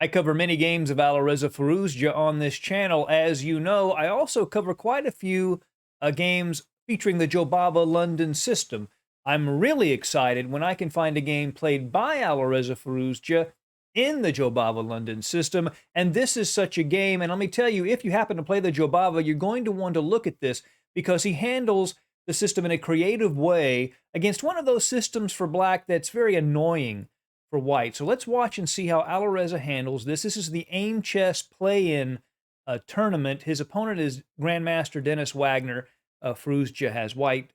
I cover many games of Alireza Firouzja on this channel. As you know, I also cover quite a few games featuring the Jobava London System. I'm really excited when I can find a game played by Alireza Firouzja in the Jobava London System, and this is such a game. And let me tell you, if you happen to play the Jobava, you're going to want to look at this because he handles the system in a creative way against one of those systems for black that's very annoying for white. So let's watch and see how Alireza handles this. This is the AIM Chess Play-In tournament. His opponent is Grandmaster Dennis Wagner. Firouzja has white,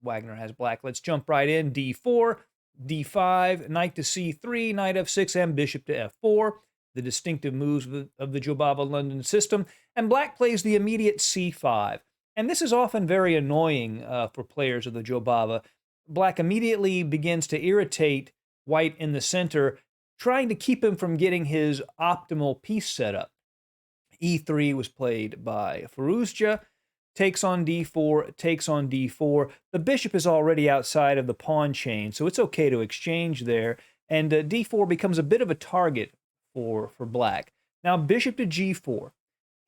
Wagner has black. Let's jump right in. D4, D5, knight to C3, knight F6, and bishop to F4, the distinctive moves of the Jobava London system. And black plays the immediate C5. And this is often very annoying for players of the Jobava. Black immediately begins to irritate white in the center, trying to keep him from getting his optimal piece set up. E3 was played by Firouzja, takes on D4, takes on D4. The bishop is already outside of the pawn chain, so it's okay to exchange there. And D4 becomes a bit of a target for black. Now bishop to G4,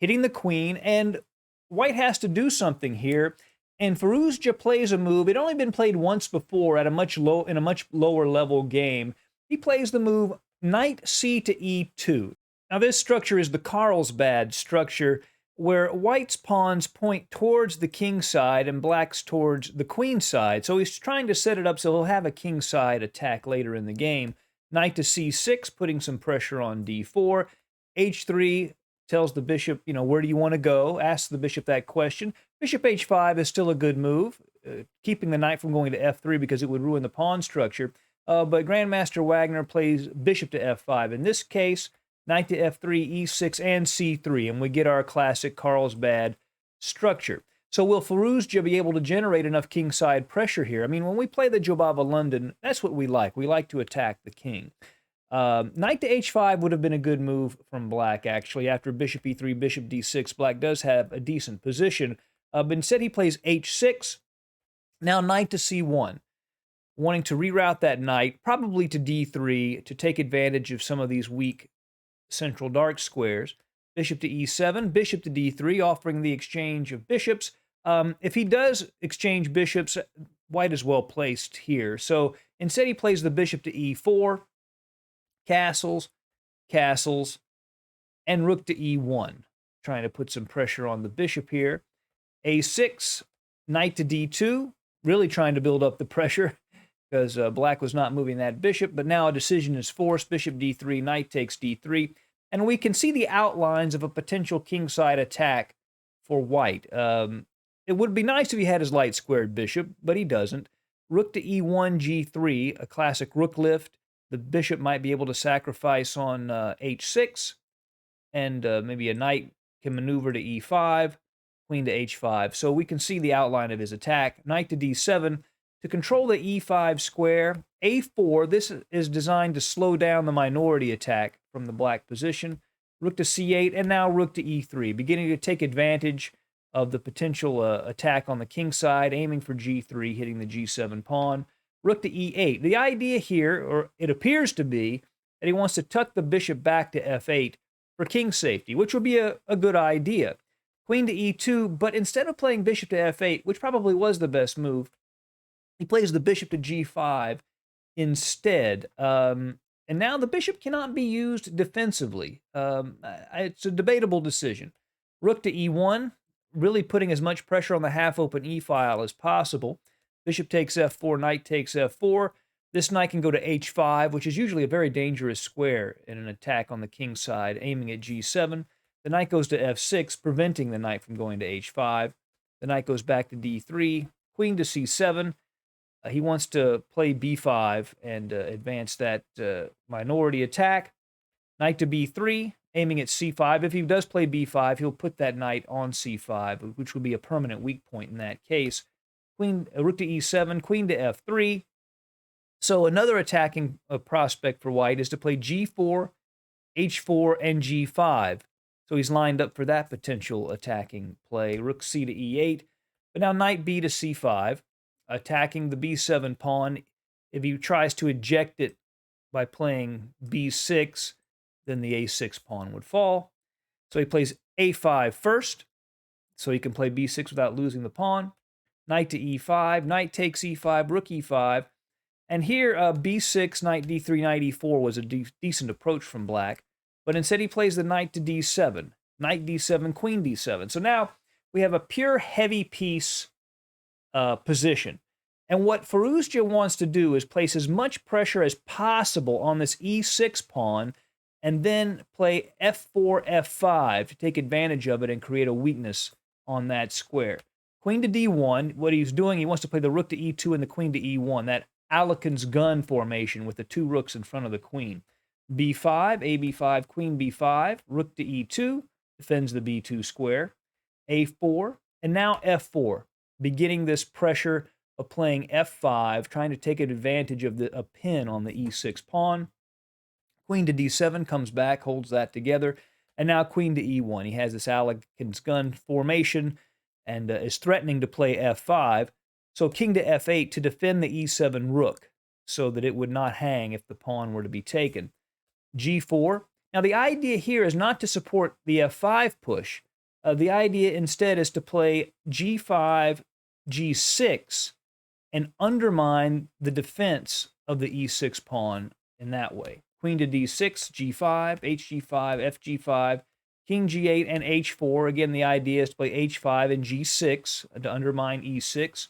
hitting the queen, and white has to do something here. And Firouzja plays a move. It only been played once before at a much lower level game. He plays the move knight C to E2. Now this structure is the Carlsbad structure, where white's pawns point towards the king side and black's towards the queen side. So he's trying to set it up so he'll have a king side attack later in the game. Knight to C6, putting some pressure on D4. H3 tells the bishop, where do you want to go? Asks the bishop that question. Bishop H5 is still a good move, keeping the knight from going to F3 because it would ruin the pawn structure. But Grandmaster Wagner plays bishop to F5. In this case, knight to F3, E6, and C3, and we get our classic Carlsbad structure. So will Firouzja be able to generate enough kingside pressure here? I mean, when we play the Jobava London, that's what we like. We like to attack the king. Knight to H5 would have been a good move from black, actually. After bishop E3, bishop D6, black does have a decent position. But instead he plays H6. Now knight to C1, wanting to reroute that knight, probably to D3, to take advantage of some of these weak central dark squares. Bishop to E7, bishop to D3, offering the exchange of bishops. If he does exchange bishops, white is well placed here. So instead he plays the bishop to E4, castles, castles, and rook to E1, trying to put some pressure on the bishop here. A6, knight to D2, really trying to build up the pressure because black was not moving that bishop, but now a decision is forced. Bishop D3, knight takes D3, and we can see the outlines of a potential kingside attack for white. It would be nice if he had his light squared bishop, but he doesn't. Rook to E1, G3, a classic rook lift. The bishop might be able to sacrifice on H6, and maybe a knight can maneuver to E5, queen to H5. So we can see the outline of his attack. Knight to D7 to control the E5 square. A4, this is designed to slow down the minority attack from the black position. Rook to C8, and now rook to E3, beginning to take advantage of the potential attack on the king side, aiming for G3, hitting the G7 pawn. Rook to E8. The idea here, or it appears to be, that he wants to tuck the bishop back to F8 for king safety, which would be a good idea. Queen to E2, but instead of playing bishop to F8, which probably was the best move, he plays the bishop to G5 instead. And now the bishop cannot be used defensively. It's a debatable decision. Rook to E1, really putting as much pressure on the half-open E-file as possible. Bishop takes F4, knight takes F4. This knight can go to H5, which is usually a very dangerous square in an attack on the king side, aiming at G7. The knight goes to F6, preventing the knight from going to H5. The knight goes back to D3, queen to C7. He wants to play B5 and advance that minority attack. Knight to B3, aiming at C5. If he does play B5, he'll put that knight on C5, which would be a permanent weak point in that case. Rook to E7, queen to F3. So another attacking prospect for white is to play G4, H4, and G5. So he's lined up for that potential attacking play. Rook C to E8, but now knight B to C5, attacking the B7 pawn. If he tries to eject it by playing B6, then the a6 pawn would fall. So he plays a5 first, so he can play b6 without losing the pawn. Knight to e5, knight takes e5, rook e5. And here, b6, knight d3, knight e4 was a decent approach from black. But instead he plays the knight to d7, knight d7, queen d7. So now we have a pure heavy piece position. And what Firouzja wants to do is place as much pressure as possible on this e6 pawn and then play f4, f5 to take advantage of it and create a weakness on that square. Queen to d1, what he's doing, he wants to play the rook to e2 and the queen to e1, that Alekin's gun formation with the two rooks in front of the queen. b5, ab5, queen b5, rook to e2, defends the b2 square. a4, and now f4, beginning this pressure of playing f5, trying to take advantage of a pin on the e6 pawn. Queen to d7 comes back, holds that together, and now queen to e1. He has this Alekin's gun formation and is threatening to play f5. So king to f8 to defend the e7 rook so that it would not hang if the pawn were to be taken. g4. Now the idea here is not to support the f5 push. The idea instead is to play g5, g6, and undermine the defense of the e6 pawn in that way. Queen to d6, g5, hg5, fg5, king g8, and h4. Again, the idea is to play h5 and g6 to undermine e6.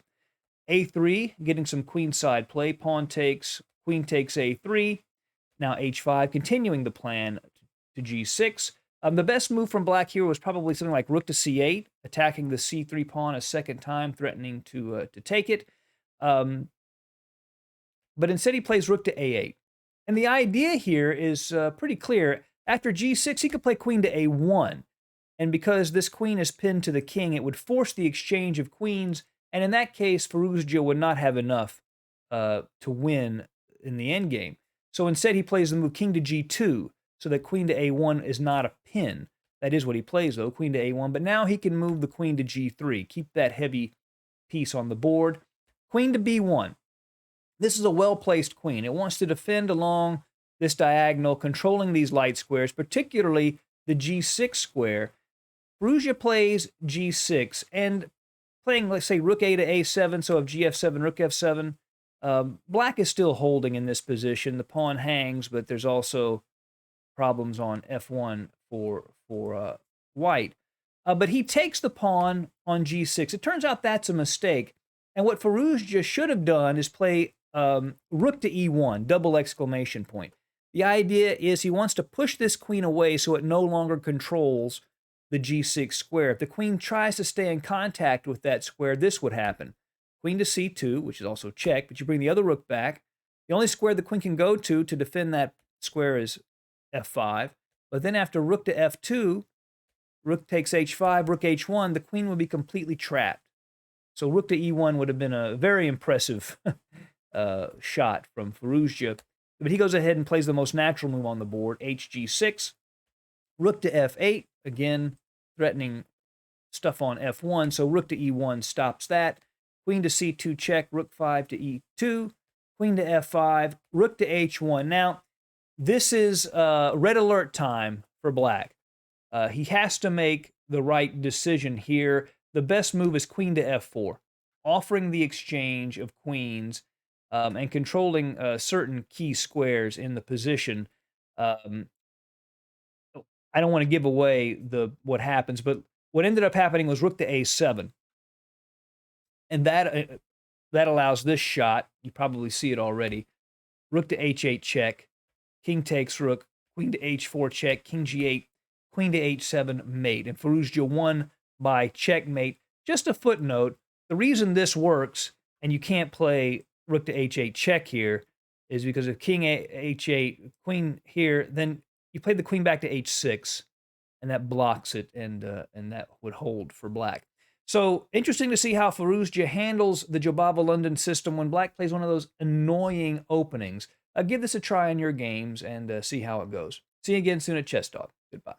a3, getting some queenside play. Pawn takes, queen takes a3. Now h5, continuing the plan to g6. The best move from black here was probably something like rook to c8, attacking the c3 pawn a second time, threatening to take it. But instead he plays rook to a8. And the idea here is pretty clear. After g6, he could play queen to a1. And because this queen is pinned to the king, it would force the exchange of queens. And in that case, Firouzja would not have enough to win in the endgame. So instead, he plays the move king to g2, so that queen to a1 is not a pin. That is what he plays, though, queen to a1. But now he can move the queen to g3, keep that heavy piece on the board. Queen to b1. This is a well-placed queen. It wants to defend along this diagonal, controlling these light squares, particularly the g6 square. Firouzja plays g6, and playing, let's say, rook a to a7, so of gf7, rook f7, black is still holding in this position. The pawn hangs, but there's also problems on f1 for white. But he takes the pawn on g6. It turns out that's a mistake. And what Firouzja should have done is play rook to e1, double exclamation point. The idea is he wants to push this queen away so it no longer controls the g6 square. If the queen tries to stay in contact with that square, this would happen. Queen to c2, which is also check, but you bring the other rook back. The only square the queen can go to defend that square is f5. But then after rook to f2, rook takes h5, rook h1, the queen would be completely trapped. So rook to e1 would have been a very impressive shot from Firouzja. But he goes ahead and plays the most natural move on the board, hg6. Rook to f8, again, threatening stuff on f1, so rook to e1 stops that. Queen to c2 check, rook 5 to e2, queen to f5, rook to h1. Now, this is red alert time for black. He has to make the right decision here. The best move is queen to f4, offering the exchange of queens and controlling certain key squares in the position. I don't want to give away what happens, but what ended up happening was rook to a7. And that allows this shot. You probably see it already. Rook to h8 check, king takes rook, queen to h4 check, king g8, queen to h7 mate. And Firouzja won by checkmate. Just a footnote, the reason this works and you can't play rook to h8 check here is because if king h8, queen here, then you play the queen back to h6, and that blocks it, and that would hold for black. So interesting to see how Firouzja handles the Jobava London system when black plays one of those annoying openings. Give this a try in your games and see how it goes. See you again soon at Chess Dog. Goodbye.